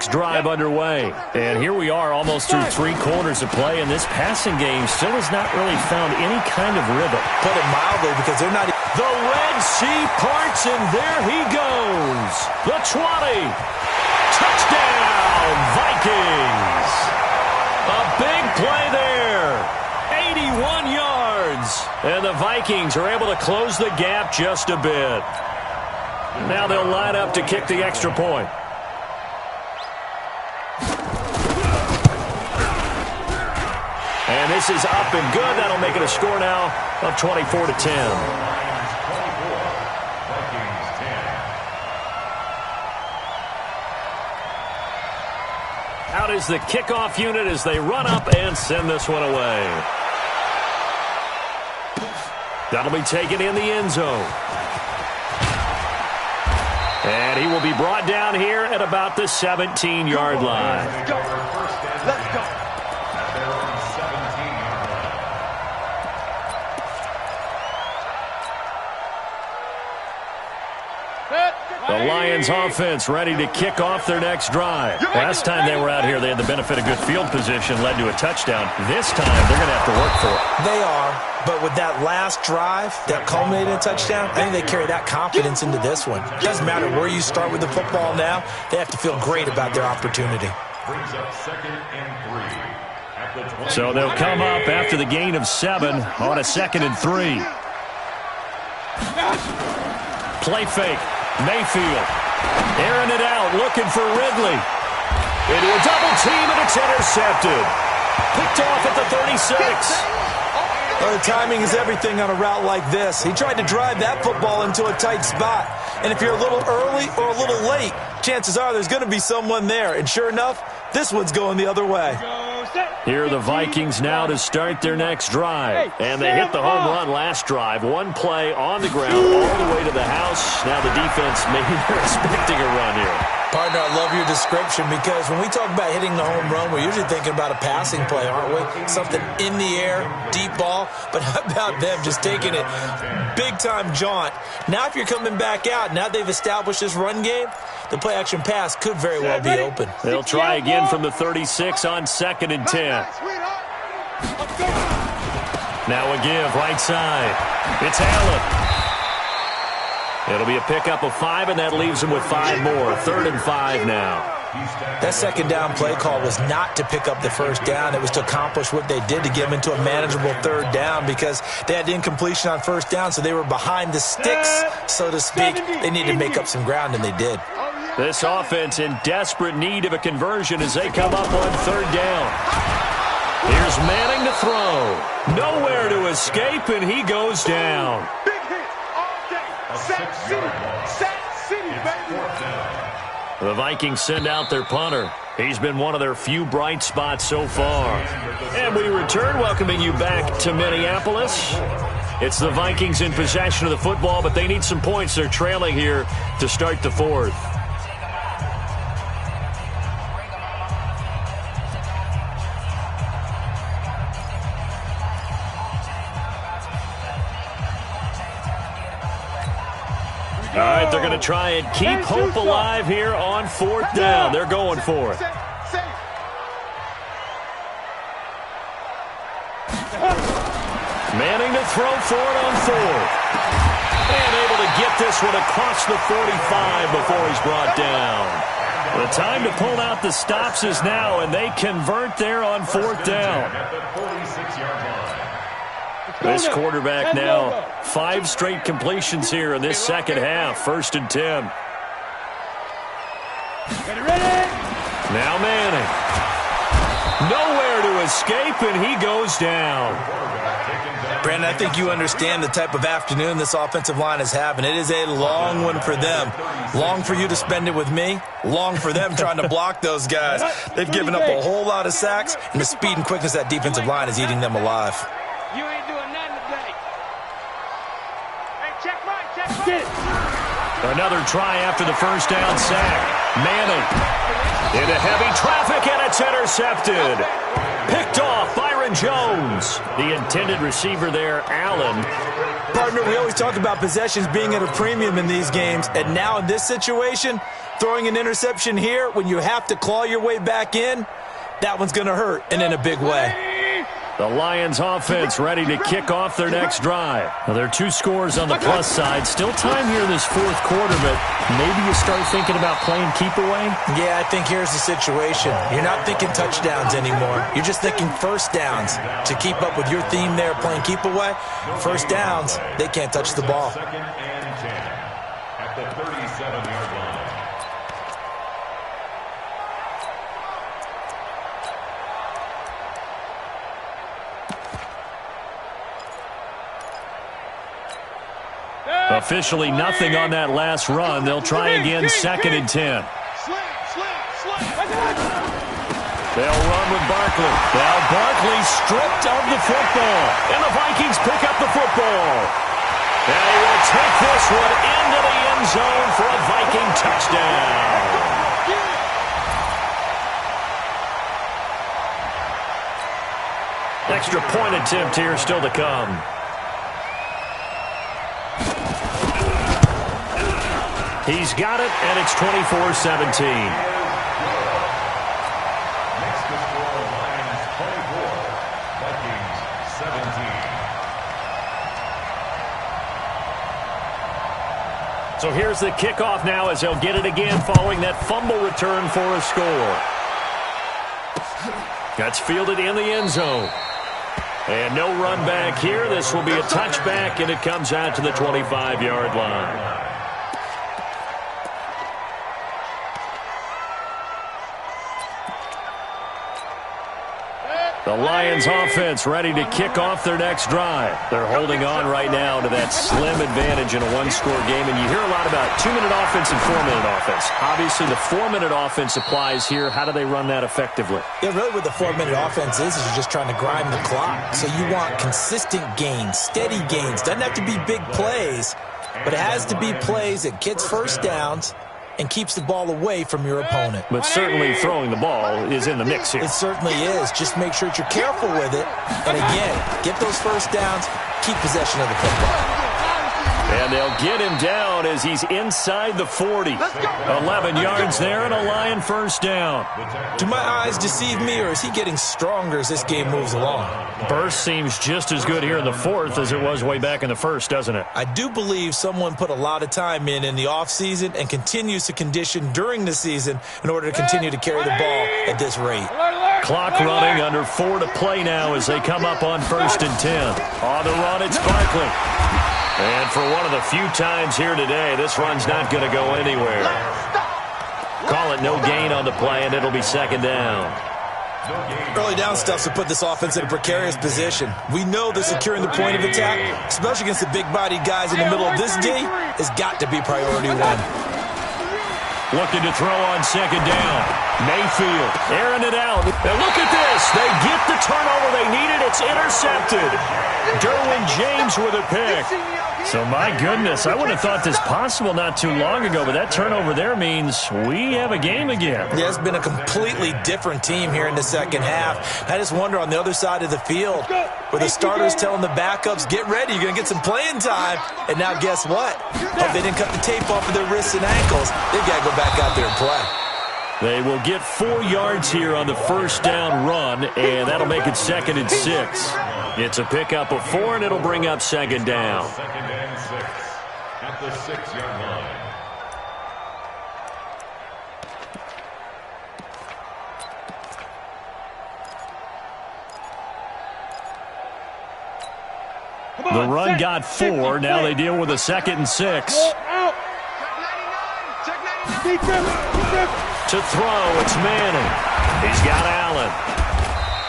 next drive underway. And here we are almost through 3 quarters of play, and this passing game still has not really found any kind of rhythm. Put it mildly, because they're not... The Red Sea parts, and there he goes. The 20. Touchdown, Vikings. A big play there. 81 yards. And the Vikings are able to close the gap just a bit. Now they'll line up to kick the extra point. And this is up and good. That'll make it a score now of 24-10. Out is the kickoff unit as they run up and send this one away. That'll be taken in the end zone. And he will be brought down here at about the 17-yard line. Let's go. Let's go. The Lions offense ready to kick off their next drive. Last time they were out here, they had the benefit of good field position, led to a touchdown. This time, they're going to have to work for it. They are, but with that last drive that culminated in a touchdown, I think they carry that confidence into this one. It doesn't matter where you start with the football now. They have to feel great about their opportunity. Brings up 2nd and 3. So they'll come up after the gain of 7 on a 2nd and 3. Play fake. Mayfield airing it out, looking for Ridley. Into a double team, and it's intercepted. Picked off at the 36. Well, the timing is everything on a route like this. He tried to drive that football into a tight spot. And if you're a little early or a little late, chances are there's going to be someone there. And sure enough, this one's going the other way. Here are the Vikings now to start their next drive. And they hit the home run last drive. One play on the ground all the way to the house. Now the defense, maybe they're expecting a run here. Partner, I love your description, because when we talk about hitting the home run, we're usually thinking about a passing play, aren't we? Something in the air, deep ball. But how about them just taking it big-time jaunt? Now if you're coming back out, now they've established this run game, the play-action pass could very well be open. They'll try again from the 36 on 2nd and 10. Now a give, right side. It's Allen. It'll be a pickup of 5, and that leaves them with 5 more. 3rd and 5 now. That second down play call was not to pick up the first down. It was to accomplish what they did, to get them into a manageable 3rd down, because they had incompletion on 1st down, so they were behind the sticks, so to speak. They needed to make up some ground, and they did. This offense in desperate need of a conversion as they come up on 3rd down. Here's Manning to throw. Nowhere to escape, and he goes down. Big hit all day. Sack City, baby. The Vikings send out their punter. He's been one of their few bright spots so far. And we return, welcoming you back to Minneapolis. It's the Vikings in possession of the football, but they need some points. They're trailing here to start the 4th. All right, they're going to try and keep hope alive here on 4th down. They're going for it. Manning to throw for it on 4th. And able to get this one across the 45 before he's brought down. The time to pull out the stops is now, and they convert there on 4th down. This quarterback now, 5 straight completions here in this second half. 1st and 10. Now Manning. Nowhere to escape, and he goes down. Brandon, I think you understand the type of afternoon this offensive line is having. It is a long one for them. Long for you to spend it with me. Long for them trying to block those guys. They've given up a whole lot of sacks, and the speed and quickness of that defensive line is eating them alive. You ain't doing nothing today. Hey, check right. Another try after the 1st down sack. Manning into heavy traffic, and it's It's intercepted. Picked off Byron Jones. The intended receiver there, Allen. Partner, we always talk about possessions being at a premium in these games, and now in this situation, throwing an interception here when you have to claw your way back in, that one's going to hurt, and in a big way. The Lions offense ready to kick off their next drive. Well, there are 2 scores on the plus side. Still time here in this fourth quarter, but maybe you start thinking about playing keep away? Yeah, I think here's the situation. You're not thinking touchdowns anymore. You're just thinking first downs. To keep up with your theme there, playing keep away, first downs, they can't touch the ball. Second and 10 at the 37-yard line. Officially nothing on that last run. They'll try again, second and 10. They'll run with Barkley. Now Barkley stripped of the football. And the Vikings pick up the football. And he will take this one into the end zone for a Viking touchdown. Extra point attempt here still to come. He's got it, and it's 24-17. Next to score, Lions 24, Vikings 17. So here's the kickoff now as they'll get it again following that fumble return for a score. That's fielded in the end zone. And no run back here. This will be a touchback, and it comes out to the 25-yard line. The Lions offense ready to kick off their next drive. They're holding on right now to that slim advantage in a one-score game. And you hear a lot about 2-minute offense and 4-minute offense. Obviously, the 4-minute offense applies here. How do they run that effectively? Yeah, really what the 4-minute offense is you're just trying to grind the clock. So you want consistent gains, steady gains. Doesn't have to be big plays, but it has to be plays that gets first downs and keeps the ball away from your opponent. But certainly throwing the ball is in the mix here. It certainly is. Just make sure that you're careful with it. And again, get those first downs, keep possession of the football. And they'll get him down as he's inside the 40. 11 yards there and a Lion first down. Do my eyes deceive me, or is he getting stronger as this game moves along? Burst seems just as good here in the fourth as it was way back in the first, doesn't it? I do believe someone put a lot of time in the offseason and continues to condition during the season in order to continue to carry the ball at this rate. Clock running, under 4 to play now as they come up on first and 10. On the run, it's Barkley. And for one of the few times here today, this run's not going to go anywhere. Call it no gain on the play, and it'll be second down. Early down stuff to put this offense in a precarious position. We know that securing the point of attack, especially against the big-bodied guys in the middle of this D, has got to be priority one. Looking to throw on second down. Mayfield airing it out. And look at this. They get the turnover they needed. It's intercepted. Derwin James with a pick. So, my goodness, I would have thought this possible not too long ago, but that turnover there means we have a game again. Yeah, it's been a completely different team here in the second half. I just wonder on the other side of the field, where the starters telling the backups, get ready, you're going to get some playing time. And now guess what? Oh, they didn't cut the tape off of their wrists and ankles. They've got to go back out there and play. They will get 4 yards here on the first down run, and that'll make it second and 6. It's a pickup of 4, and it'll bring up second down. Second and 6 at the 6-yard line. The run got 4. Now they deal with a second and 6. To throw, it's Manning. He's got Allen.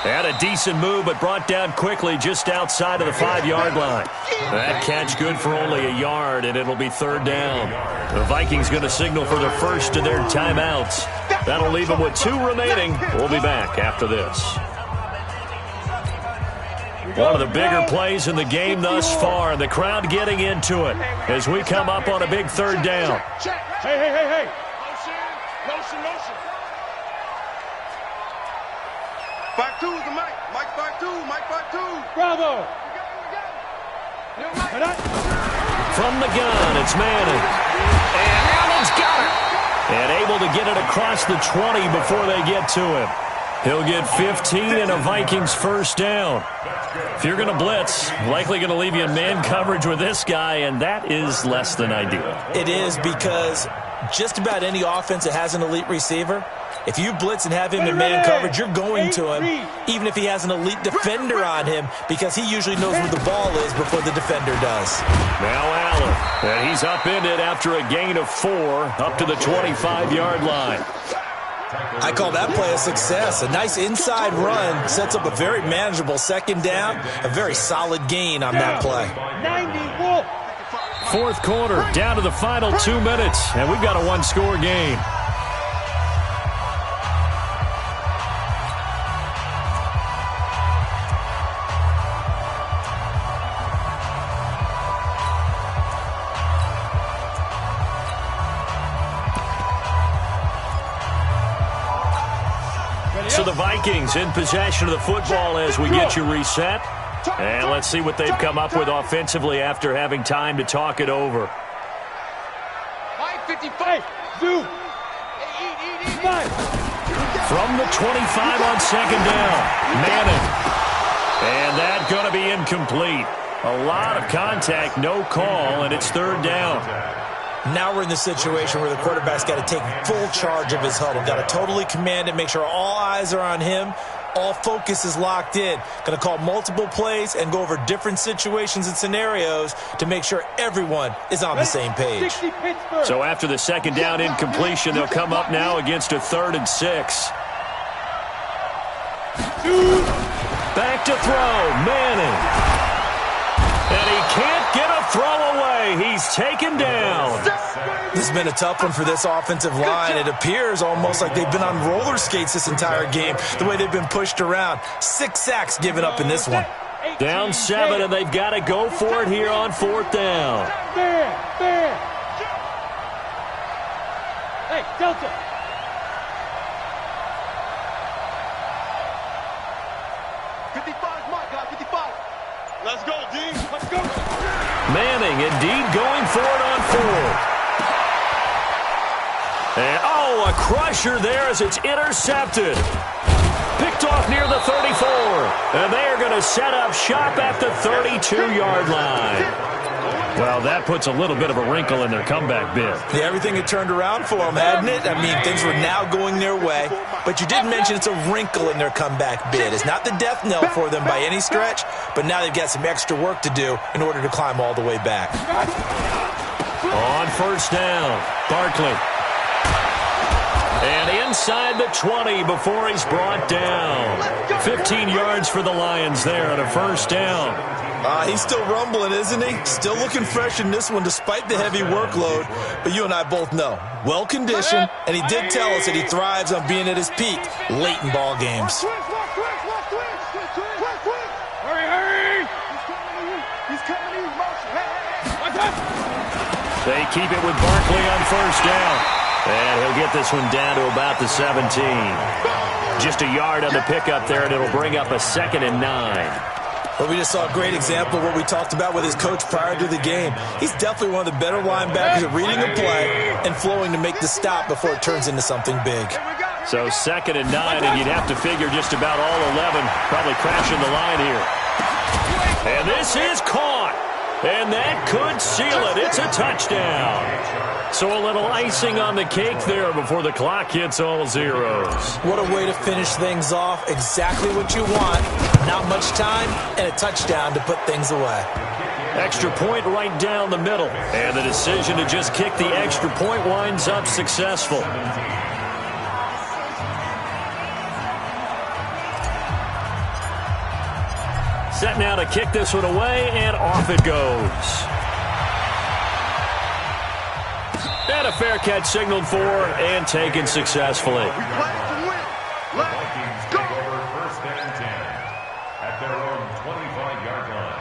Had a decent move, but brought down quickly just outside of the 5-yard line. That catch good for only a yard, and it'll be third down. The Vikings going to signal for their first of their timeouts. That'll leave them with 2 remaining. We'll be back after this. One of the bigger plays in the game thus far, and the crowd getting into it as we come up on a big third down. Hey. Motion. 5-2 is the mic. Mike 5-2. Mike 5-2. Bravo. From the gun, it's Manning. And Allen's got it. And able to get it across the 20 before they get to him. He'll get 15 and a Vikings first down. If you're going to blitz, likely going to leave you in man coverage with this guy, and that is less than ideal. It is, because just about any offense that has an elite receiver, if you blitz and have him in man coverage, you're going to him, even if he has an elite defender on him, because he usually knows where the ball is before the defender does. Now Allen, and he's upended after a gain of 4 up to the 25-yard line. I call that play a success. A nice inside run sets up a very manageable second down, a very solid gain on that play. 90. Fourth quarter, down to the final 2 minutes, and we've got a one-score game. So the Vikings in possession of the football as we get you reset. And let's see what they've come up with offensively after having time to talk it over. 55. From the 25 on second down, Manning. And that's going to be incomplete. A lot of contact, no call, and it's third down. Now we're in the situation where the quarterback's got to take full charge of his huddle. Got to totally command it, make sure all eyes are on him. All focus is locked in. Going to call multiple plays and go over different situations and scenarios to make sure everyone is on the same page. So after the second down incompletion, they'll come up now against a 3rd and 6. Back to throw, Manning. And he can't get a throw away. He's taken down. This has been a tough one for this offensive line. It appears almost like they've been on roller skates this entire game, the way they've been pushed around. 6 sacks given up in this one. Down 7, and they've got to go for it here on 4th down. Hey, Delta. Let's go, D. Let's go. Manning indeed going for it on 4th. And, a crusher there as it's intercepted. Picked off near the 34. And they are going to set up shop at the 32-yard line. Well, that puts a little bit of a wrinkle in their comeback bid. Yeah, everything had turned around for them, hadn't it? I mean, things were now going their way. But you did mention it's a wrinkle in their comeback bid. It's not the death knell for them by any stretch, but now they've got some extra work to do in order to climb all the way back. On first down, Barkley. And inside the 20 before he's brought down. 15 yards for the Lions there on a first down. He's still rumbling, isn't he? Still looking fresh in this one despite the heavy workload. But you and I both know, well-conditioned, and he did tell us that he thrives on being at his peak late in ball games. Hurry! He's coming in motion. They keep it with Barkley on first down. And he'll get this one down to about the 17. Just a yard on the pickup there, and it'll bring up a 2nd and 9. Well, we just saw a great example of what we talked about with his coach prior to the game. He's definitely one of the better linebackers at reading a play and flowing to make the stop before it turns into something big. So 2nd and 9, and you'd have to figure just about all 11 probably crashing the line here. And this is caught. And that could seal it. It's a touchdown. So a little icing on the cake there before the clock hits all zeros. What a way to finish things off. Exactly what you want. Not much time and a touchdown to put things away. Extra point right down the middle. And the decision to just kick the extra point winds up successful. Set now to kick this one away, and off it goes. And a fair catch signaled for and taken successfully. We play to win. Let's go. First and 10 at their own 25-yard line.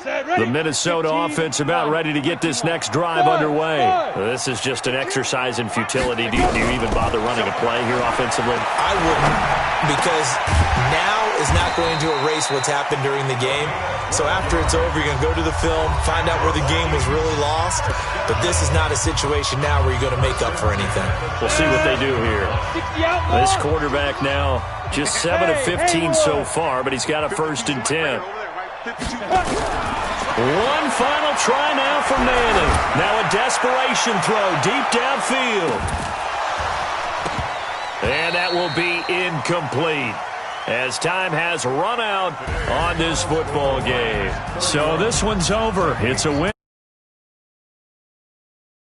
The Minnesota offense about ready to get this next drive underway. This is just an exercise in futility. Do you even bother running a play here offensively? I wouldn't, because now is not going to erase what's happened during the game. So after it's over, you're going to go to the film, find out where the game was really lost. But this is not a situation now where you're going to make up for anything. We'll see what they do here. This quarterback now just 7 of 15 so far, but he's got a 1st and 10. One final try now for Manning. Now a desperation throw deep downfield. And that will be incomplete, as time has run out on this football game. So this one's over. It's a win.